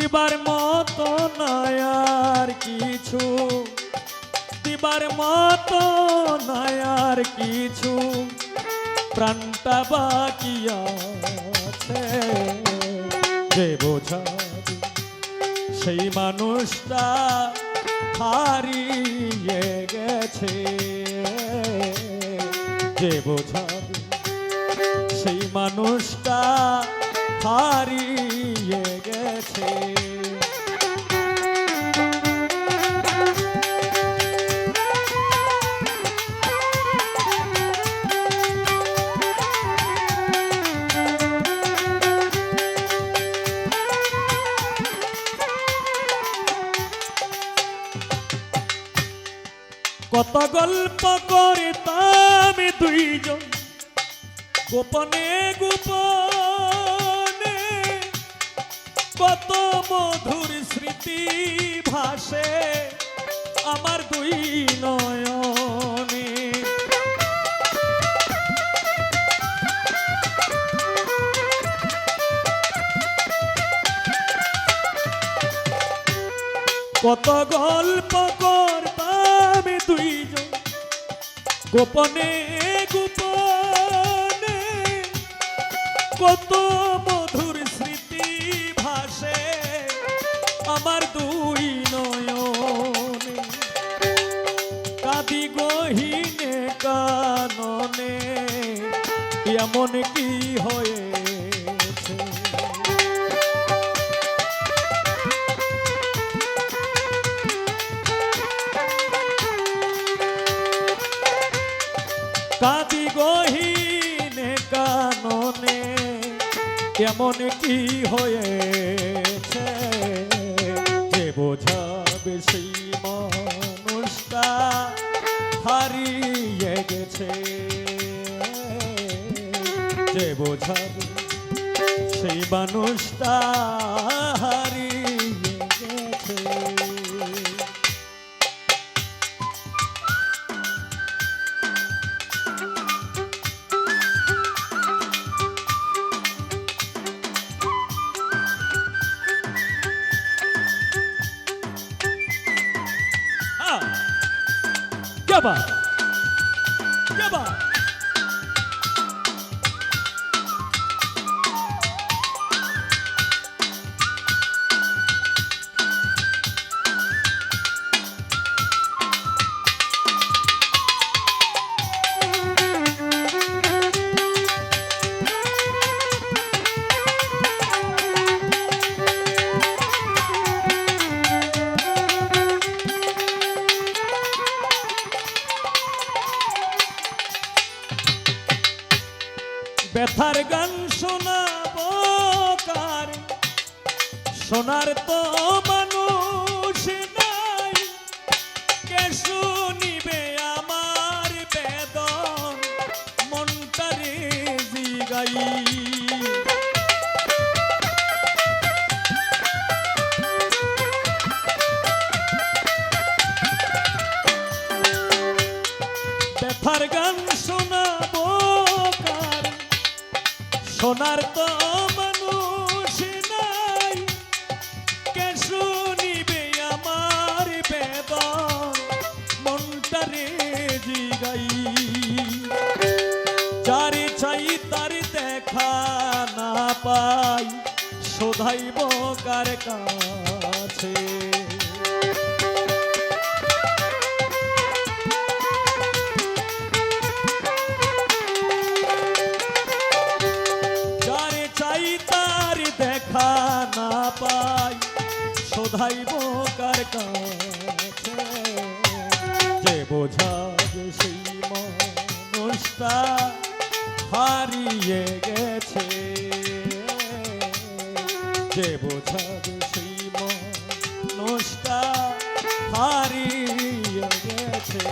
দিবার মতো নয় আর কিছু, দিবার মতো নয় আর কিছু, প্রাণটা বাকি আছে। যে বোঝাবে সেই মানুষটা হারিয়ে গেছে। যে বোঝাবে সেই মানুষটা হারিয়ে গেছে। কত গল্প করতাম দুইজন গোপনে গোপনে, কত মধুর স্মৃতি ভাসে আমার দুই নয়নে। কত গল্প করতাম দুইজন গোপনে গোপনে, কত মধুর স্মৃতি ভাসে আমার দুই নয়নে। কাঁদি গহীনে কাননে এমন কি হয়েছে। কাঁদি গহীনে কাননে কেমন কি হয়েছে। যে বোঝাবে সেই মানুষটা হারিয়ে গেছে। যে বোঝাবে সেই মানুষটা হারিয়ে গেছে। क्या बात, क्या बात। ব্যথার গান শোনাবো কার, শোনার তো মানুষ নাই। কে শুনিবে আমার বেদন মনটারে জিগাই। ব্যথার গান শোনাবো শোনার তো মানুষ নাই। কে শুনিবে আমার বেদন মনটারে জিগাই। যারে চাই তার দেখা না পাই, শোধাইব কার কাছে। তার দেখা না পাই, শোধাইব কার কাছে। যে বোঝাবে সেই মানুষটা হারিয়ে গেছে। যে বোঝাবে সেই মানুষটা হারিয়ে গেছে।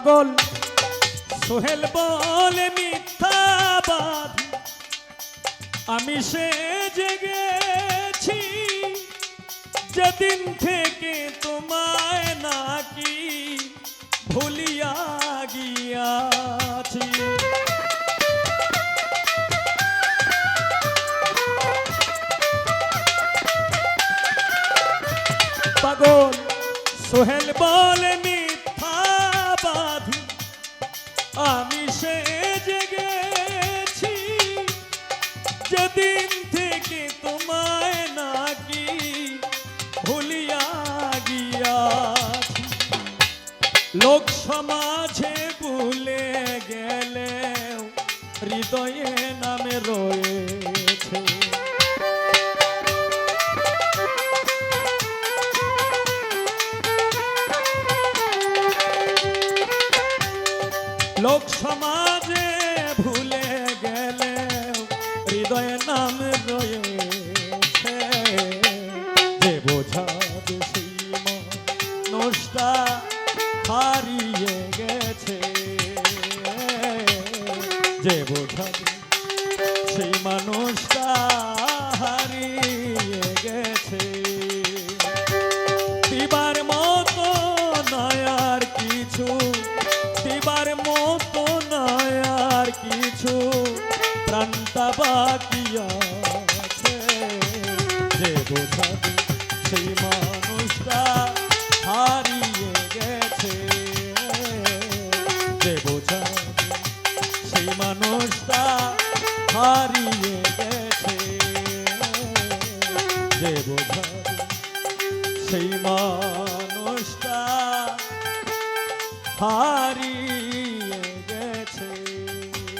পাগল সোহেল বলে মিথ্যাবাদ আমি সে জেগেছি যেদিন থেকে তোমায় নাকি ভুলিয়া গিয়াছি পাগল সোহেল বলে মিথ্যাবাদ আমি সে জেগেছি যেদিন থেকে তোমায় নাকি ভুলিয়া গিয়াছি লোক সমাজে ভুলে গেলেও হৃদয়ে নামে রয়েছে লোক সমাজে ভুলে গেলে হৃদয়ে নাম রয়েছে যে বোঝাবে সেই মানুষটা হারিয়ে গেছে যে বোঝাবে সেই মানুষটা হারিয়ে গেছে দিবার মতো নয় আর কিছু দিবার মতো নয় আর কিছু প্রাণটা বাকি আছে যে বোঝাবে সেই মানুষটা হারিয়ে গেছে যে বোঝাবে সেই মানুষটা হারিয়ে গেছে যে বোঝাবে সেই মানুষটা হারিয়ে